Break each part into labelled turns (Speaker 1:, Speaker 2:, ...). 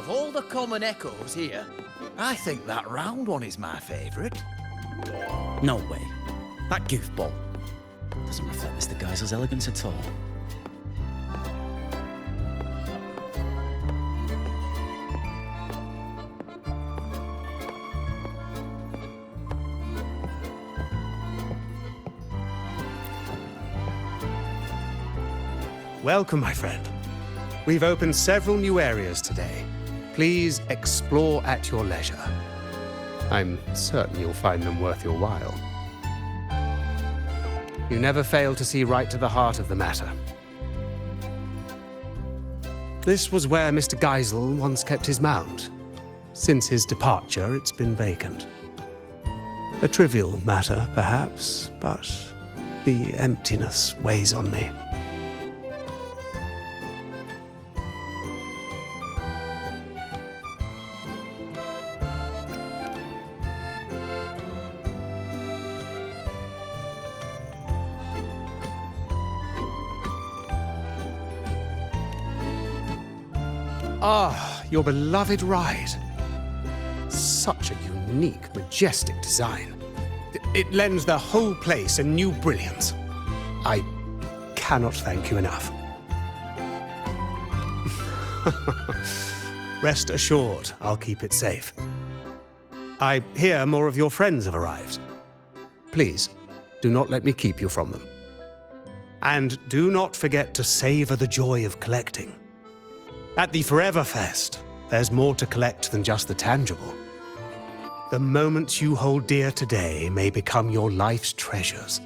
Speaker 1: Of all the common echoes here, I think that round one is my favourite.
Speaker 2: No way. That goofball doesn't reflect Mr. Geisel's elegance at all.
Speaker 3: Welcome, my friend. We've opened several new areas today. Please explore at your leisure. I'm certain you'll find them worth your while. You never fail to see right to the heart of the matter. This was where Mr. Geisel once kept his mount. Since his departure, it's been vacant. A trivial matter, perhaps, but the emptiness weighs on me. Ah, your beloved ride. Such a unique, majestic design. It lends the whole place a new brilliance. I cannot thank you enough. Rest assured, I'll keep it safe. I hear more of your friends have arrived. Please, do not let me keep you from them. And do not forget to savor the joy of collecting. At the Forever Fest, there's more to collect than just the tangible. The moments you hold dear today may become your life's treasures.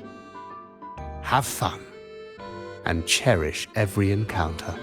Speaker 3: Have fun, and cherish every encounter.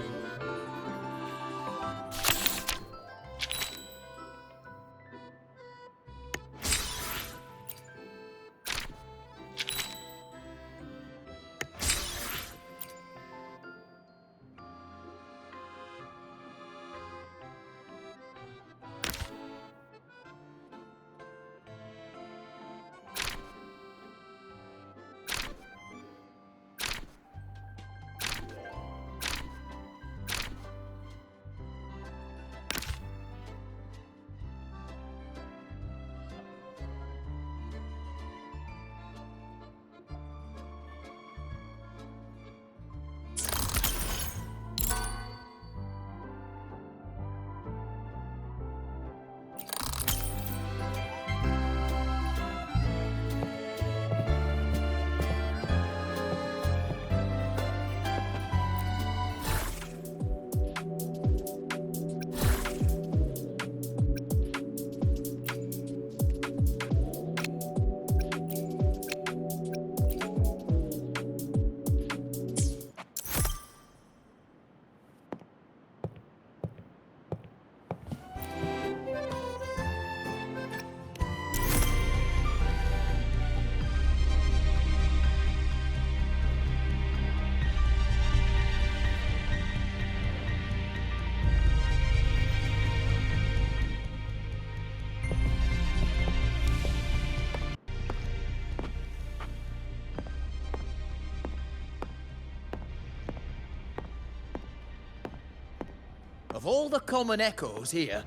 Speaker 1: Of all the common echoes here,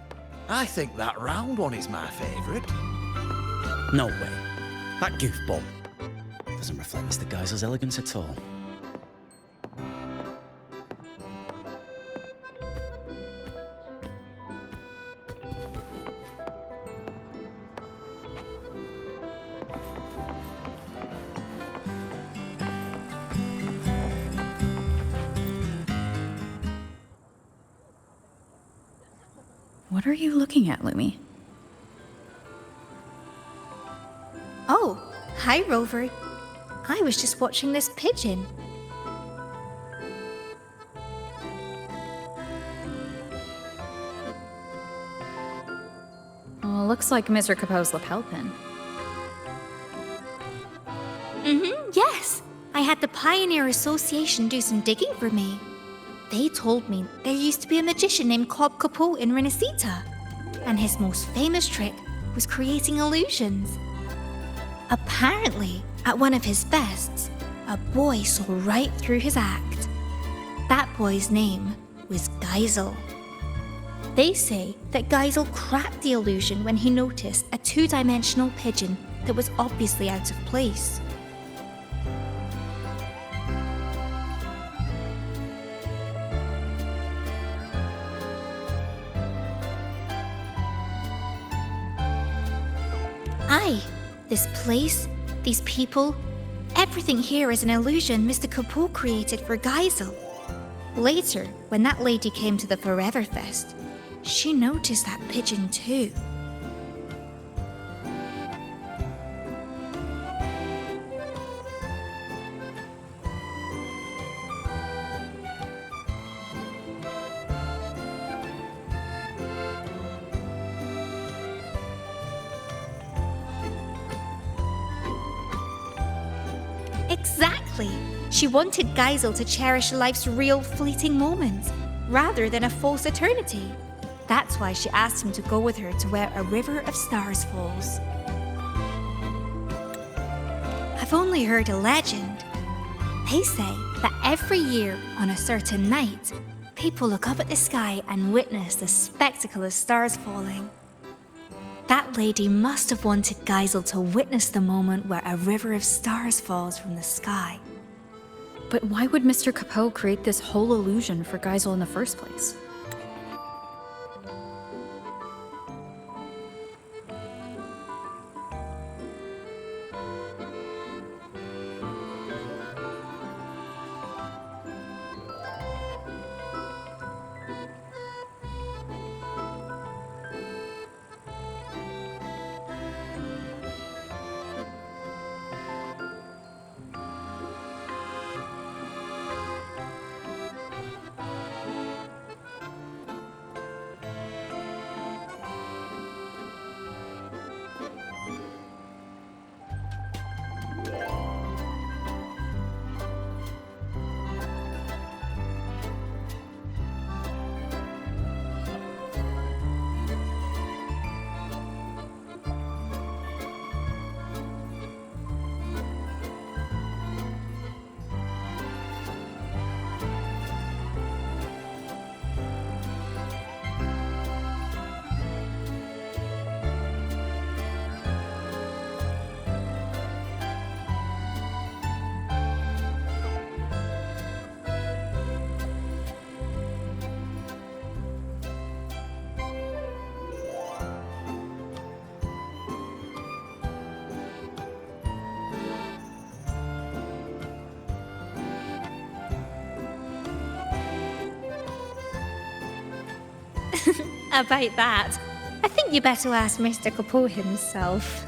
Speaker 1: I think that round one is my favourite.
Speaker 2: No way. That goofball doesn't reflect Mr. Geisel's elegance at all.
Speaker 4: What are you looking at, Lumi?
Speaker 5: Oh, hi, Rover. I was just watching this pigeon.
Speaker 4: Well, looks like Mr. Capoe's lapel pin.
Speaker 5: Yes. I had the Pioneer Association do some digging for me. They told me there used to be a magician named Cobb Capoe in Renacita, and his most famous trick was creating illusions. Apparently, at one of his fests, a boy saw right through his act. That boy's name was Geisel. They say that Geisel cracked the illusion when he noticed a two-dimensional pigeon that was obviously out of place. Aye, this place, these people, everything here is an illusion Mr. Capot created for Geisel. Later, when that lady came to the Forever Fest, she noticed that pigeon too. Exactly! She wanted Geisel to cherish life's real fleeting moments, rather than a false eternity. That's why she asked him to go with her to where a river of stars falls. I've only heard a legend. They say that every year on a certain night, people look up at the sky and witness the spectacle of stars falling. That lady must have wanted Geisel to witness the moment where a river of stars falls from the sky.
Speaker 4: But why would Mr. Capot create this whole illusion for Geisel in the first place?
Speaker 5: About that, I think you better ask Mr. Capot himself.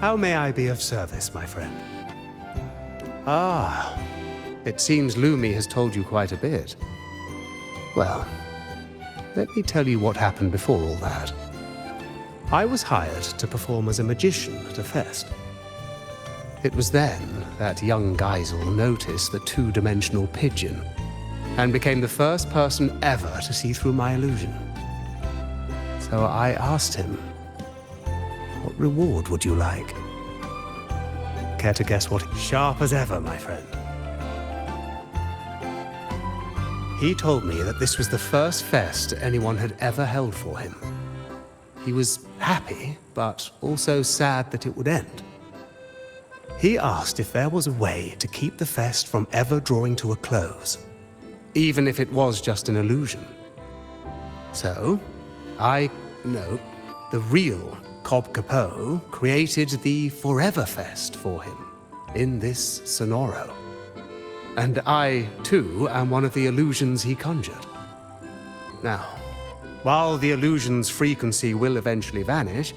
Speaker 3: How may I be of service, my friend? Ah, it seems Lumi has told you quite a bit. Well, let me tell you what happened before all that. I was hired to perform as a magician at a fest. It was then that young Geisel noticed the two-dimensional pigeon and became the first person ever to see through my illusion. So I asked him, what reward would you like? Care to guess what? Sharp as ever, my friend. He told me that this was the first fest anyone had ever held for him. He was happy, but also sad that it would end. He asked if there was a way to keep the fest from ever drawing to a close, even if it was just an illusion. So, the real Cobb Capot created the Forever Fest for him in this Sonoro. And I, too, am one of the illusions he conjured. Now, while the illusion's frequency will eventually vanish,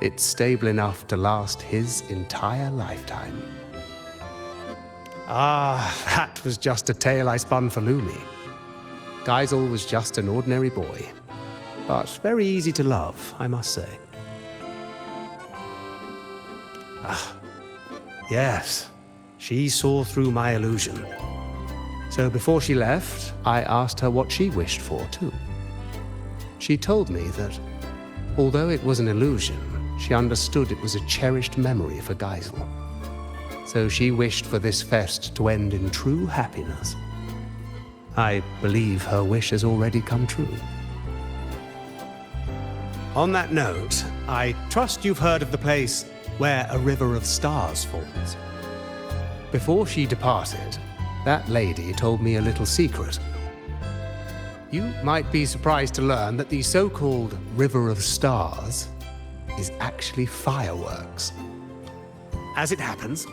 Speaker 3: it's stable enough to last his entire lifetime. Ah, that was just a tale I spun for Lumi. Geisel was just an ordinary boy, but very easy to love, I must say. Ah, yes, she saw through my illusion. So before she left, I asked her what she wished for, too. She told me that, although it was an illusion, she understood it was a cherished memory for Geisel. So she wished for this fest to end in true happiness. I believe her wish has already come true. On that note, I trust you've heard of the place where a river of stars falls. Before she departed, that lady told me a little secret. You might be surprised to learn that the so-called River of Stars is actually fireworks. As it happens,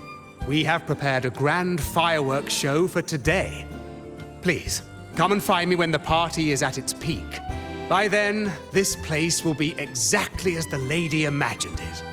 Speaker 3: we have prepared a grand fireworks show for today. Please, come and find me when the party is at its peak. By then, this place will be exactly as the lady imagined it.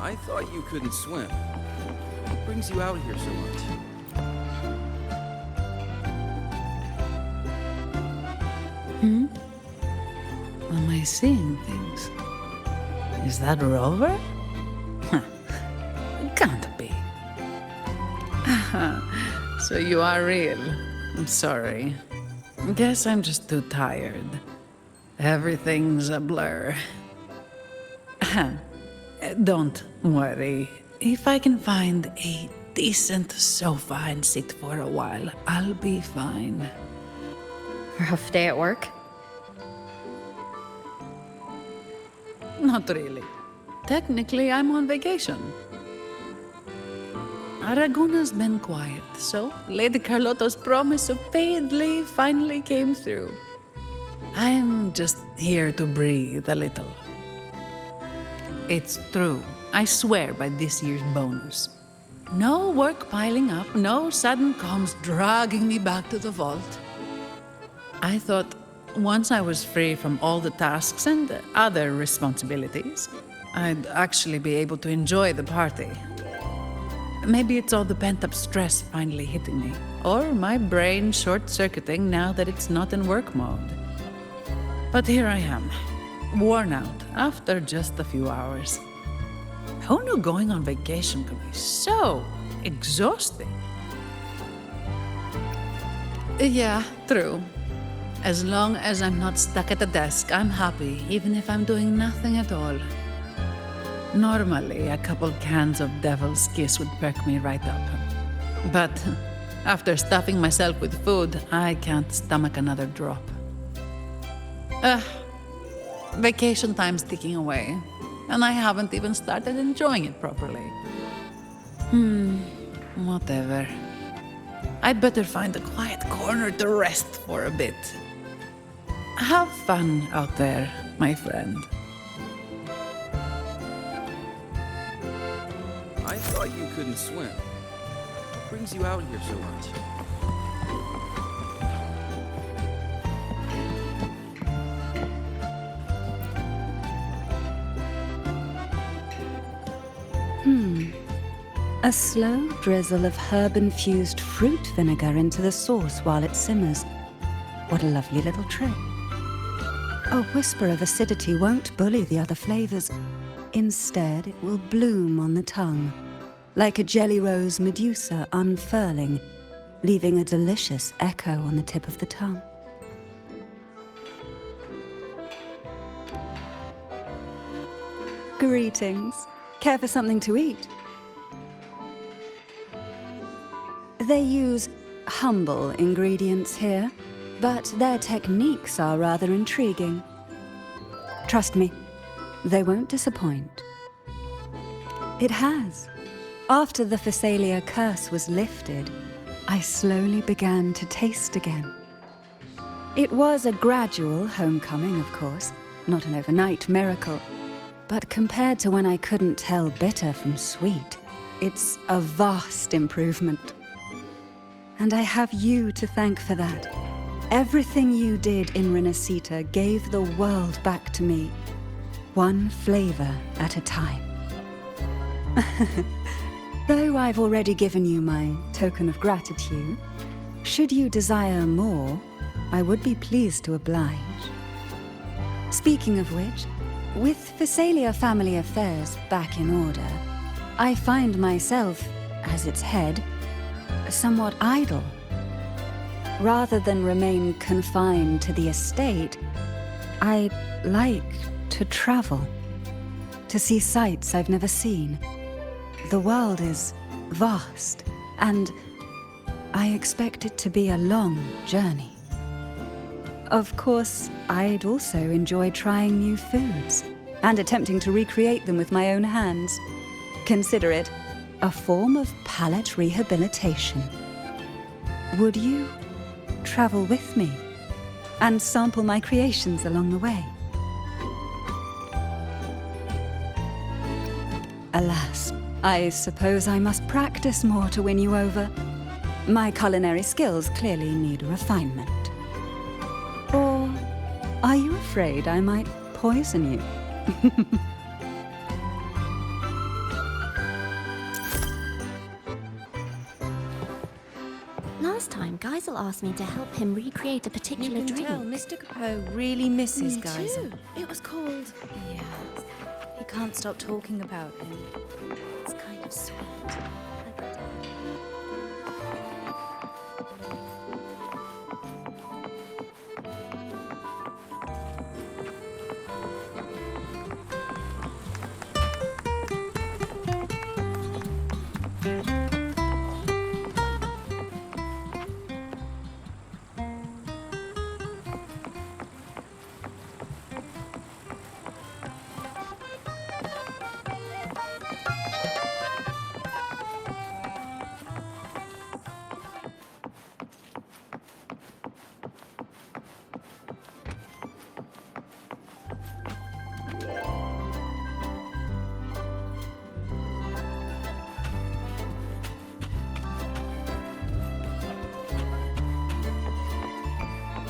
Speaker 2: I thought you couldn't swim. What brings you out here so much?
Speaker 6: Am I seeing things? Is that Rover? Huh. Can't be. So you are real. I'm sorry. Guess I'm just too tired. Everything's a blur. Don't worry. If I can find a decent sofa and sit for a while, I'll be fine.
Speaker 4: Rough day at work?
Speaker 6: Not really. Technically, I'm on vacation. Aragona's been quiet, so Lady Carlotta's promise of paid leave finally came through. I'm just here to breathe a little. It's true. I swear by this year's bonus. No work piling up, no sudden comms dragging me back to the vault. I thought once I was free from all the tasks and other responsibilities, I'd actually be able to enjoy the party. Maybe it's all the pent-up stress finally hitting me, or my brain short-circuiting now that it's not in work mode. But here I am, worn out after just a few hours. Who knew going on vacation could be so exhausting? Yeah, true. As long as I'm not stuck at a desk, I'm happy, even if I'm doing nothing at all. Normally, a couple cans of Devil's Kiss would perk me right up. But after stuffing myself with food, I can't stomach another drop. Vacation time's ticking away, and I haven't even started enjoying it properly. Whatever. I'd better find a quiet corner to rest for a bit. Have fun out there, my friend.
Speaker 2: I thought you couldn't swim. What brings you out here so much?
Speaker 7: A slow drizzle of herb-infused fruit vinegar into the sauce while it simmers. What a lovely little trick. A whisper of acidity won't bully the other flavors. Instead, it will bloom on the tongue, like a jelly rose medusa unfurling, leaving a delicious echo on the tip of the tongue. Greetings. Care for something to eat? They use humble ingredients here, but their techniques are rather intriguing. Trust me, they won't disappoint. It has. After the Phasalia curse was lifted, I slowly began to taste again. It was a gradual homecoming, of course, not an overnight miracle. But compared to when I couldn't tell bitter from sweet, it's a vast improvement. And I have you to thank for that. Everything you did in Renacita gave the world back to me, one flavor at a time. Though I've already given you my token of gratitude, should you desire more, I would be pleased to oblige. Speaking of which, with Phasalia family affairs back in order, I find myself, as its head, somewhat idle. Rather than remain confined to the estate, I like to travel, to see sights I've never seen. The world is vast, and I expect it to be a long journey. Of course, I'd also enjoy trying new foods and attempting to recreate them with my own hands. Consider it a form of palate rehabilitation. Would you travel with me and sample my creations along the way? Alas, I suppose I must practice more to win you over. My culinary skills clearly need refinement. Or are you afraid I might poison you?
Speaker 8: Geisel asked me to help him recreate a particular
Speaker 9: You can
Speaker 8: drink.
Speaker 9: tell Mr. Capot really misses Geisel.
Speaker 4: It was cold.
Speaker 9: Yes. He can't stop talking about him.
Speaker 8: It's kind of sweet. Like a dad.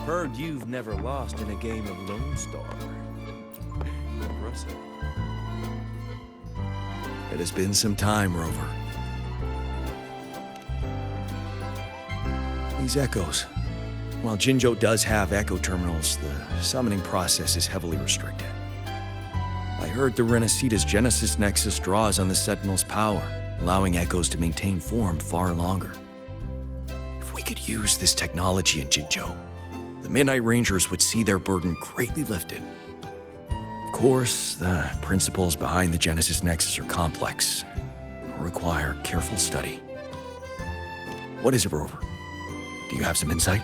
Speaker 10: Heard you've never lost in a game of Lone Star. Impressive.
Speaker 1: It has been some time, Rover. These echoes. While Jinzhou does have echo terminals, the summoning process is heavily restricted. I heard the Renacita's Genesis Nexus draws on the Sentinel's power, allowing echoes to maintain form far longer. If we could use this technology in Jinzhou, the Midnight Rangers would see their burden greatly lifted. Of course, the principles behind the Genesis Nexus are complex and require careful study. What is it, Rover? Do you have some insight?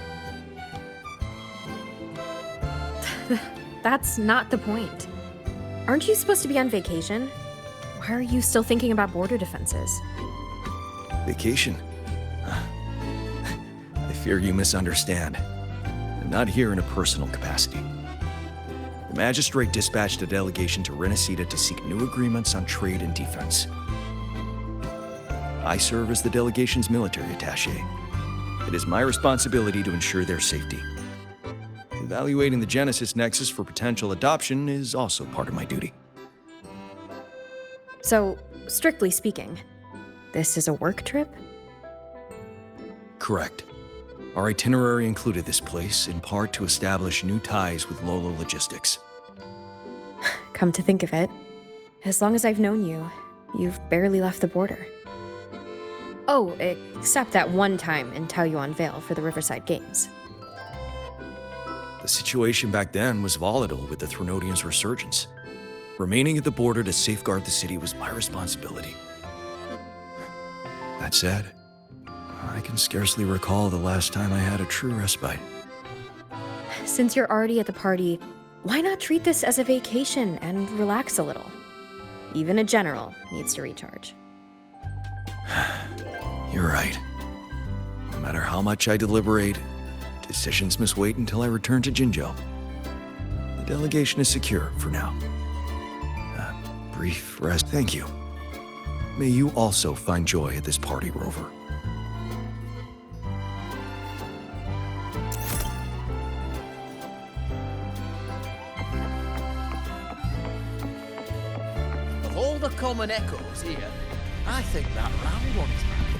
Speaker 11: That's not the point. Aren't you supposed to be on vacation? Why are you still thinking about border defenses?
Speaker 1: Vacation? I fear you misunderstand. I'm not here in a personal capacity. The Magistrate dispatched a delegation to Renacita to seek new agreements on trade and defense. I serve as the delegation's military attaché. It is my responsibility to ensure their safety. Evaluating the Genesis Nexus for potential adoption is also part of my duty.
Speaker 11: So, strictly speaking, this is a work trip?
Speaker 1: Correct. Our itinerary included this place, in part to establish new ties with Lolo Logistics.
Speaker 11: Come to think of it, as long as I've known you, you've barely left the border. Oh, except that one time in Taoyuan Vale for the Riverside Games.
Speaker 1: The situation back then was volatile with the Threnodians' resurgence. Remaining at the border to safeguard the city was my responsibility. That said, I can scarcely recall the last time I had a true respite.
Speaker 11: Since you're already at the party, why not treat this as a vacation and relax a little? Even a general needs to recharge.
Speaker 1: You're right. No matter how much I deliberate, decisions must wait until I return to Jinzhou. The delegation is secure for now. A brief rest. Thank you. May you also find joy at this party, Rover. Of all the common echoes here, I think that round one is my favorite.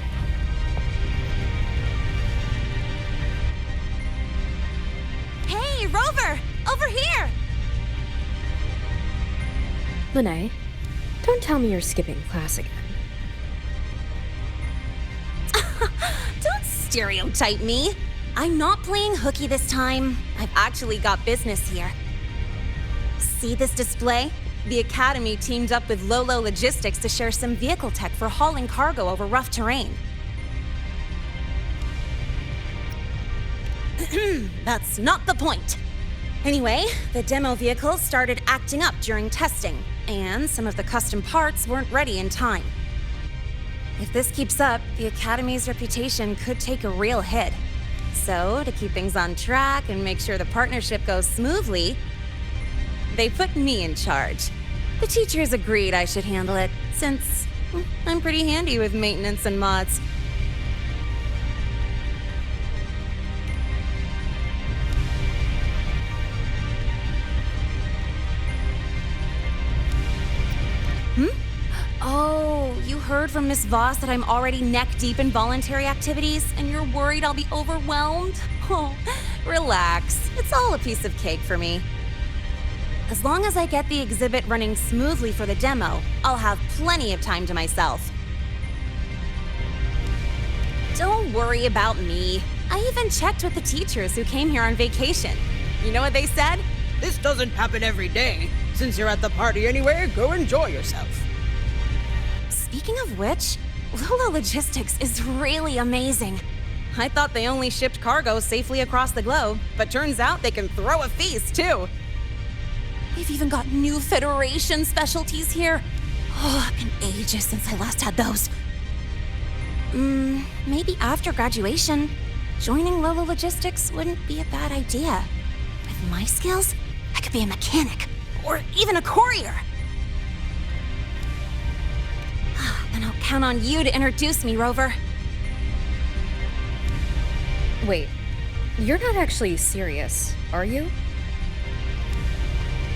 Speaker 8: Hey, Rover! Over here!
Speaker 11: Lene, don't tell me you're skipping class again.
Speaker 8: Don't stereotype me. I'm not playing hooky this time. I've actually got business here. See this display? The Academy teamed up with Lolo Logistics to share some vehicle tech for hauling cargo over rough terrain. That's not the point. Anyway, the demo vehicles started acting up during testing, and some of the custom parts weren't ready in time. If this keeps up, the Academy's reputation could take a real hit. So, to keep things on track and make sure the partnership goes smoothly, they put me in charge. The teachers agreed I should handle it, since I'm pretty handy with maintenance and mods. Oh, you heard from Miss Voss that I'm already neck-deep in voluntary activities, and you're worried I'll be overwhelmed? Oh, relax. It's all a piece of cake for me. As long as I get the exhibit running smoothly for the demo, I'll have plenty of time to myself. Don't worry about me. I even checked with the teachers who came here on vacation. You know what they said?
Speaker 12: This doesn't happen every day. Since you're at the party anyway, go enjoy yourself.
Speaker 8: Speaking of which, Lula Logistics is really amazing. I thought they only shipped cargo safely across the globe, but turns out they can throw a feast too. They've even got new Federation specialties here. Oh, it's been ages since I last had those. Maybe after graduation, joining Lolo Logistics wouldn't be a bad idea. With my skills, I could be a mechanic, or even a courier. Then I'll count on you to introduce me, Rover.
Speaker 11: Wait, you're not actually serious, are you?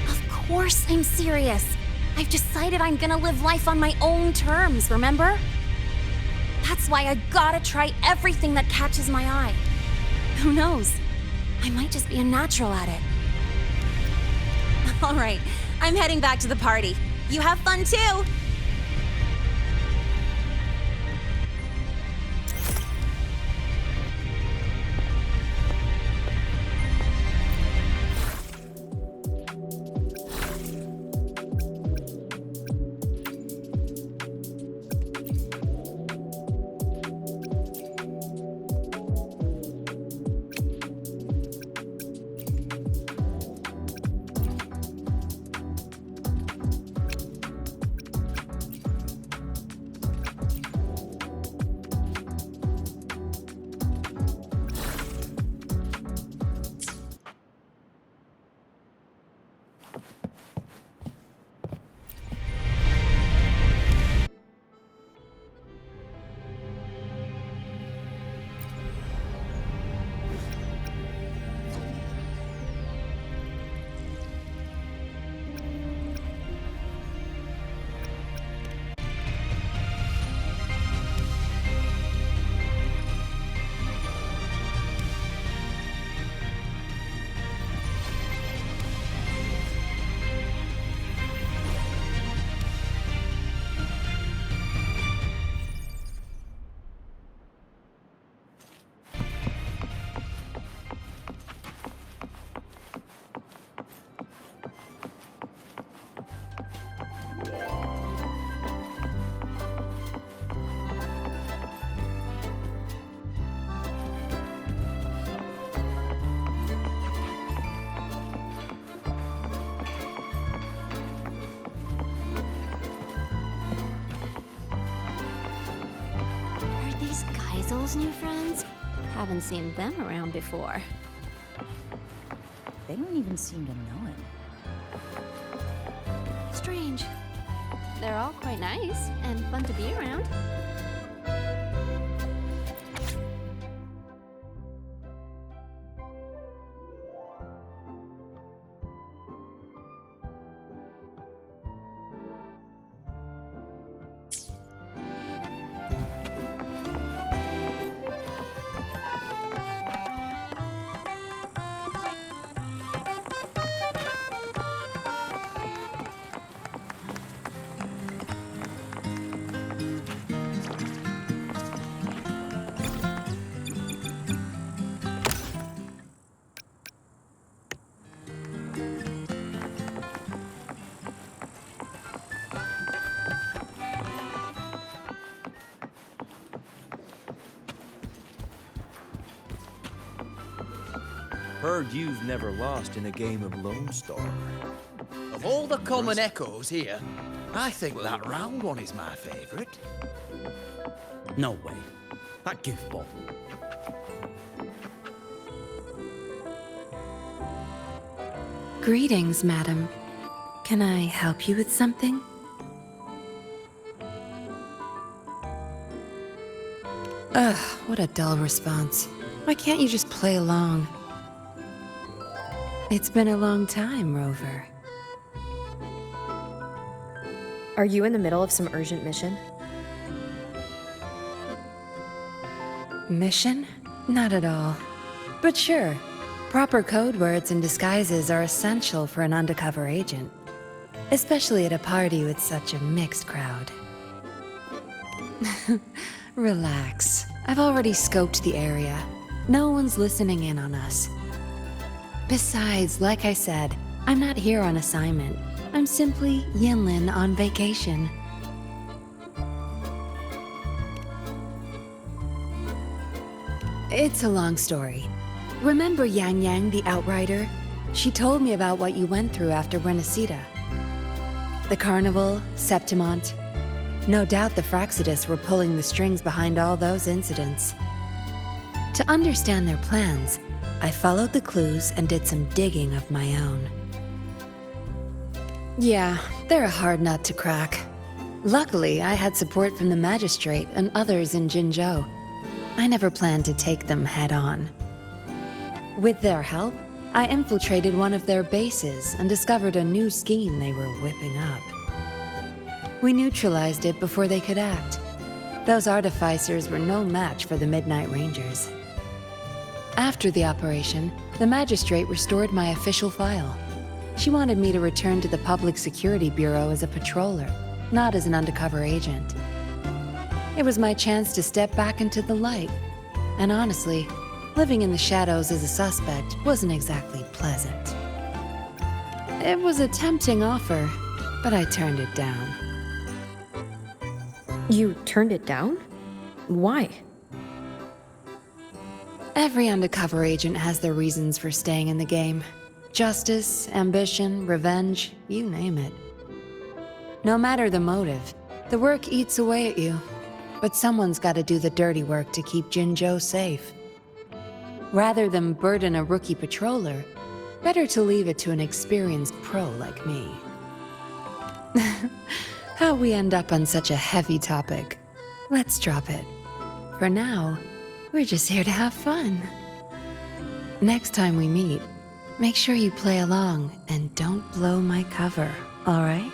Speaker 8: Of course I'm serious. I've decided I'm gonna live life on my own terms, remember? That's why I gotta try everything that catches my eye. Who knows? I might just be a natural at it. All right, I'm heading back to the party. You have fun too! Those new friends? Haven't seen them around before.
Speaker 9: They don't even seem to know him.
Speaker 5: Strange. They're all quite nice and fun to be around.
Speaker 10: Heard you've never lost in a game of Lone Star.
Speaker 12: Of all the common echoes here, I think that round one is my favorite.
Speaker 2: No way. That goofball.
Speaker 13: Greetings, madam. Can I help you with something? Ugh, what a dull response. Why can't you just play along? It's been a long time, Rover.
Speaker 11: Are you in the middle of some urgent mission?
Speaker 13: Mission? Not at all. But sure, proper code words and disguises are essential for an undercover agent. Especially at a party with such a mixed crowd. Relax. I've already scoped the area. No one's listening in on us. Besides, like I said, I'm not here on assignment. I'm simply Yinlin on vacation. It's a long story. Remember Yang Yang, the Outrider? She told me about what you went through after Renacita. The Carnival, Septimont. No doubt the Fraxidus were pulling the strings behind all those incidents. To understand their plans, I followed the clues and did some digging of my own. Yeah, they're a hard nut to crack. Luckily, I had support from the Magistrate and others in Jinzhou. I never planned to take them head-on. With their help, I infiltrated one of their bases and discovered a new scheme they were whipping up. We neutralized it before they could act. Those artificers were no match for the Midnight Rangers. After the operation, the Magistrate restored my official file. She wanted me to return to the Public Security Bureau as a patroller, not as an undercover agent. It was my chance to step back into the light. And honestly, living in the shadows as a suspect wasn't exactly pleasant. It was a tempting offer, but I turned it down.
Speaker 11: You turned it down? Why?
Speaker 13: Every undercover agent has their reasons for staying in the game. Justice, ambition, revenge, you name it. No matter the motive, the work eats away at you. But someone's got to do the dirty work to keep Jinzhou safe. Rather than burden a rookie patroller, better to leave it to an experienced pro like me. How we end up on such a heavy topic. Let's drop it. For now, we're just here to have fun. Next time we meet, make sure you play along and don't blow my cover, all right?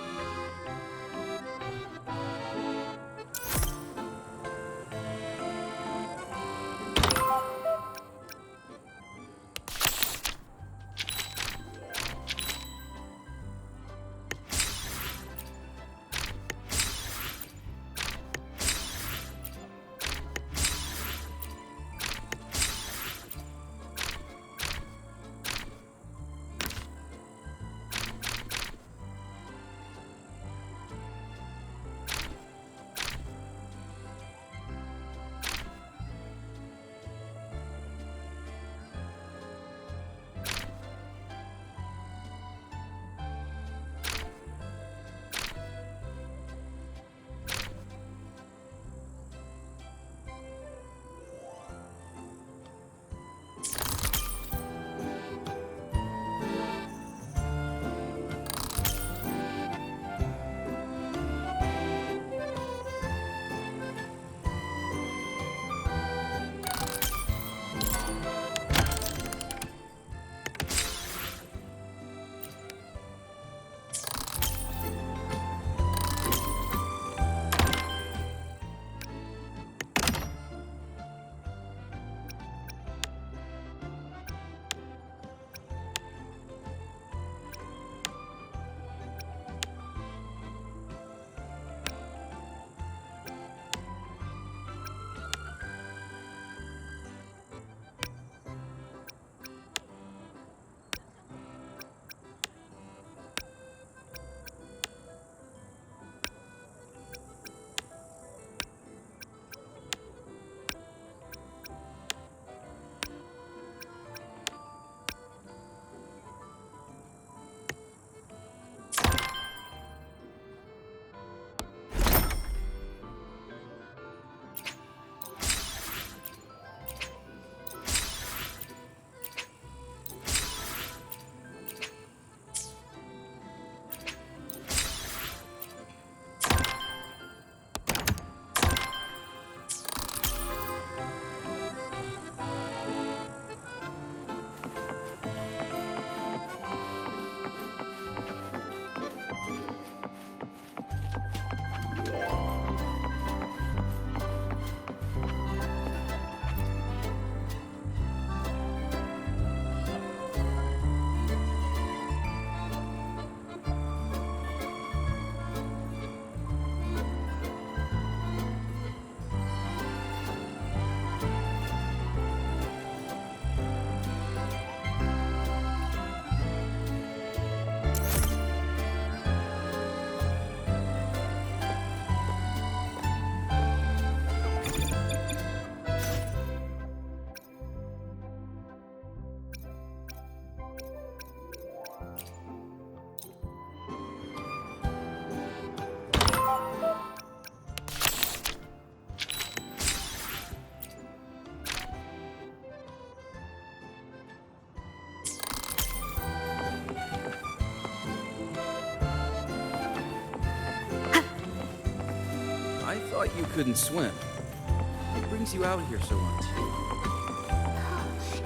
Speaker 10: thought you couldn't swim. What brings you out here so much?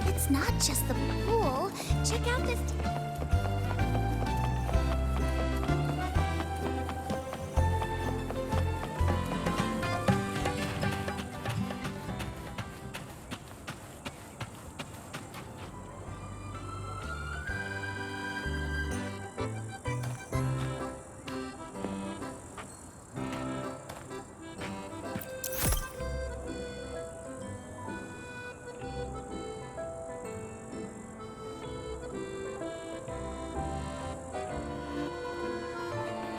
Speaker 5: It's not just the pool. Check out this...